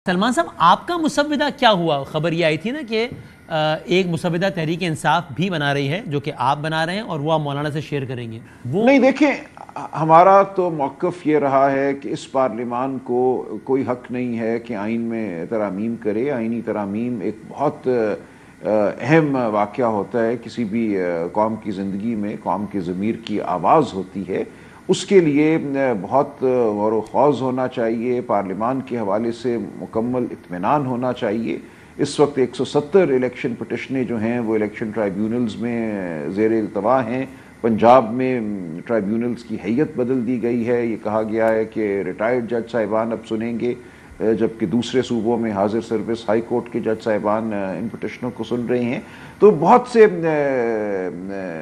سلمان صاحب آپ کا مسودہ کیا ہوا؟ خبر یہ آئی تھی نا کہ ایک مسودہ تحریک انصاف بھی بنا رہی ہے جو کہ آپ بنا رہے ہیں اور وہ آپ مولانا سے شیئر کریں گے. وہ نہیں دیکھیں، ہمارا تو موقف یہ رہا ہے کہ اس پارلیمان کو کوئی حق نہیں ہے کہ آئین میں ترامیم کرے. آئینی ترامیم ایک بہت اہم واقعہ ہوتا ہے کسی بھی قوم کی زندگی میں، قوم کے ضمیر کی آواز ہوتی ہے. اس کے لیے بہت غور و خوض ہونا چاہیے، پارلیمان کے حوالے سے مکمل اطمینان ہونا چاہیے. اس وقت 170 الیکشن پٹیشنیں جو ہیں وہ الیکشن ٹرائیبیونلز میں زیر التوا ہیں. پنجاب میں ٹرائیبیونلز کی حیت بدل دی گئی ہے. یہ کہا گیا ہے کہ ریٹائرڈ جج صاحبان اب سنیں گے، جبکہ دوسرے صوبوں میں حاضر سروس ہائی کورٹ کے جج صاحبان ان پٹیشنوں کو سن رہے ہیں. تو بہت سے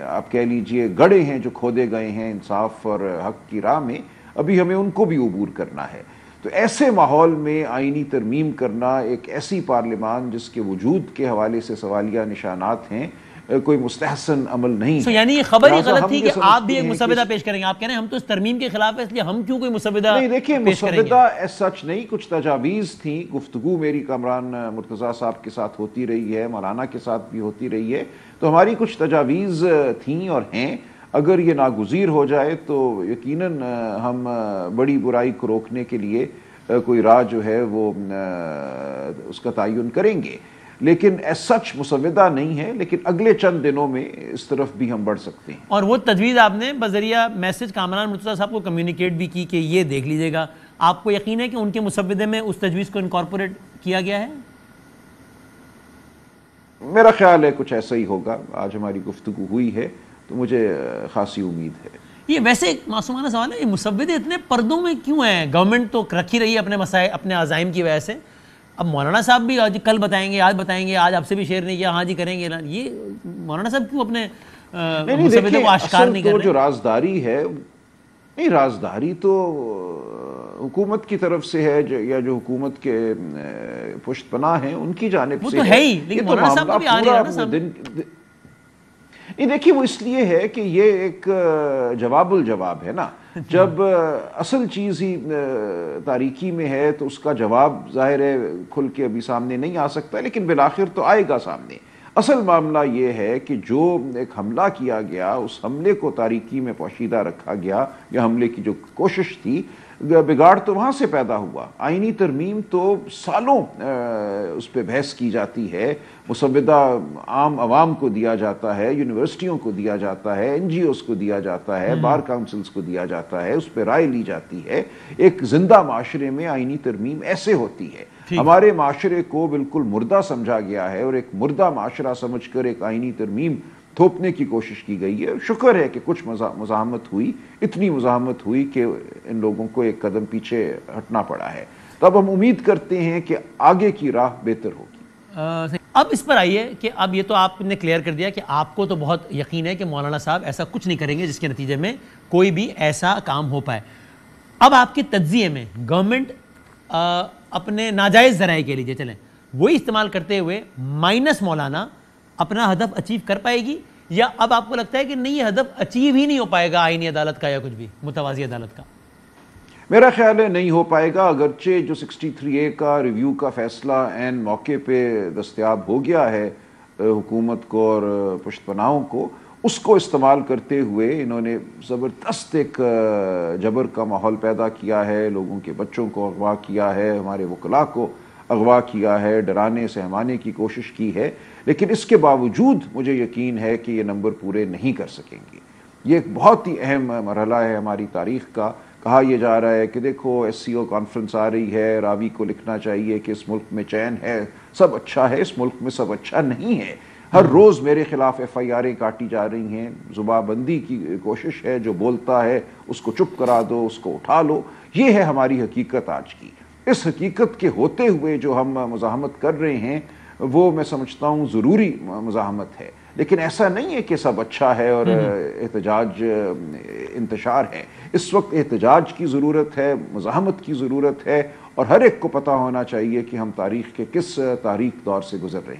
آپ کہہ لیجئے گڑھے ہیں جو کھودے گئے ہیں انصاف اور حق کی راہ میں. ابھی ہمیں ان کو بھی عبور کرنا ہے. تو ایسے ماحول میں آئینی ترمیم کرنا، ایک ایسی پارلیمان جس کے وجود کے حوالے سے سوالیہ نشانات ہیں، کوئی مستحسن عمل نہیں ہے. یعنی یہ خبر ہی غلط تھی کہ آپ بھی ایک مسودہ پیش کریں گے. آپ کہہ رہے ہیں ہم تو اس ترمیم کے خلاف ہے، اس لیے ہم کیوں کوئی مسودہ نہیں دیکھیں، پیش کریں گے؟ مسودہ ایس سچ نہیں، کچھ تجاویز تھیں. گفتگو میری کامران مرتضیٰ صاحب کے ساتھ ہوتی رہی ہے، مولانا کے ساتھ بھی ہوتی رہی ہے. تو ہماری کچھ تجاویز تھیں اور ہیں. اگر یہ ناگزیر ہو جائے تو یقیناً ہم بڑی برائی کو روکنے کے لیے کوئی راہ جو ہے وہ اس کا تعین کریں گے. لیکن ایس سچ مسودہ نہیں ہے، لیکن اگلے چند دنوں میں اس طرف بھی ہم بڑھ سکتے ہیں. اور وہ تجویز آپ نے بذریعہ میسج کامران مرتضیٰ صاحب کو کمیونیکیٹ بھی کی کہ یہ دیکھ لیجئے گا. آپ کو یقین ہے کہ ان کے مسودے میں اس تجویز کو انکارپوریٹ کیا گیا ہے؟ میرا خیال ہے کچھ ایسا ہی ہوگا. آج ہماری گفتگو ہوئی ہے تو مجھے خاصی امید ہے. یہ ویسے ایک معصومانہ سوال ہے، یہ مسودے اتنے پردوں میں کیوں ہیں؟ گورنمنٹ تو رکھ ہی رہی ہے اپنے مسائل، اپنے عزائم کی وجہ سے. اب مولانا صاحب بھی آج کل بتائیں گے، آج بتائیں گے، آج آپ سے بھی شیئر نہیں کیا، ہاں جی کریں گے. یہ مولانا صاحب کیوں اپنے مسودے کو آشکار نہیں کر رہے؟ جو رازداری ہے، نہیں رازداری تو حکومت کی طرف سے ہے یا جو حکومت کے پشت پناہ ہیں ان کی جانب سے وہ تو ہے ہی، لیکن مولانا صاحب کو بھی آ نہیں رہا نا سامنے. نہیں دیکھیے، وہ اس لیے ہے کہ یہ ایک جواب الجواب ہے نا. جب اصل چیز ہی تاریکی میں ہے تو اس کا جواب ظاہر ہے کھل کے ابھی سامنے نہیں آ سکتا، لیکن بالآخر تو آئے گا سامنے. اصل معاملہ یہ ہے کہ جو ایک حملہ کیا گیا، اس حملے کو تاریکی میں پوشیدہ رکھا گیا، یا حملے کی جو کوشش تھی، بگاڑ تو وہاں سے پیدا ہوا. آئینی ترمیم تو سالوں اس پہ بحث کی جاتی ہے. مسودہ عام عوام کو دیا جاتا ہے، یونیورسٹیوں کو دیا جاتا ہے، این جی اوز کو دیا جاتا ہے، بار کاؤنسلز کو دیا جاتا ہے، اس پہ رائے لی جاتی ہے. ایک زندہ معاشرے میں آئینی ترمیم ایسے ہوتی ہے. ہمارے معاشرے کو بالکل مردہ سمجھا گیا ہے اور ایک مردہ معاشرہ سمجھ کر ایک آئینی ترمیم تھوپنے کی کوشش کی گئی ہے. شکر ہے کہ کچھ مزاحمت ہوئی، اتنی مزاحمت ہوئی کہ ان لوگوں کو ایک قدم پیچھے ہٹنا پڑا ہے. تو اب ہم امید کرتے ہیں کہ آگے کی راہ بہتر ہوگی. اب اس پر آئیے کہ اب یہ تو آپ نے کلیئر کر دیا کہ آپ کو تو بہت یقین ہے کہ مولانا صاحب ایسا کچھ نہیں کریں گے جس کے نتیجے میں کوئی بھی ایسا کام ہو پائے. اب آپ کے تجزیے میں گورنمنٹ اپنے ناجائز ذرائع کے لیے چلیں وہی استعمال کرتے ہوئے مائنس مولانا اپنا ہدف اچیو کر پائے گی، یا اب آپ کو لگتا ہے کہ نہیں، یہ ہدف اچیو ہی نہیں ہو پائے گا آئینی عدالت کا یا کچھ بھی متوازی عدالت کا؟ میرا خیال ہے نہیں ہو پائے گا. اگرچہ جو 63A کا ریویو کا فیصلہ عین موقع پہ دستیاب ہو گیا ہے حکومت کو اور پشت پناہوں کو، اس کو استعمال کرتے ہوئے انہوں نے زبردست ایک جبر کا ماحول پیدا کیا ہے. لوگوں کے بچوں کو اغوا کیا ہے، ہمارے وکلاء کو اغوا کیا ہے، ڈرانے سہمانے کی کوشش کی ہے. لیکن اس کے باوجود مجھے یقین ہے کہ یہ نمبر پورے نہیں کر سکیں گے. یہ ایک بہت ہی اہم مرحلہ ہے ہماری تاریخ کا. کہا یہ جا رہا ہے کہ دیکھو ایس سی او کانفرنس آ رہی ہے، راوی کو لکھنا چاہیے کہ اس ملک میں چین ہے، سب اچھا ہے. اس ملک میں سب اچھا نہیں ہے. ہر روز میرے خلاف ایف آئی آریں کاٹی جا رہی ہیں. زبان بندی کی کوشش ہے، جو بولتا ہے اس کو چپ کرا دو، اس کو اٹھا لو. یہ ہے ہماری حقیقت آج کی. اس حقیقت کے ہوتے ہوئے جو ہم مزاحمت کر رہے ہیں وہ میں سمجھتا ہوں ضروری مزاحمت ہے. لیکن ایسا نہیں ہے کہ سب اچھا ہے اور احتجاج انتشار ہے. اس وقت احتجاج کی ضرورت ہے، مزاحمت کی ضرورت ہے، اور ہر ایک کو پتہ ہونا چاہیے کہ ہم تاریخ کے کس تاریک دور سے گزر رہے ہیں.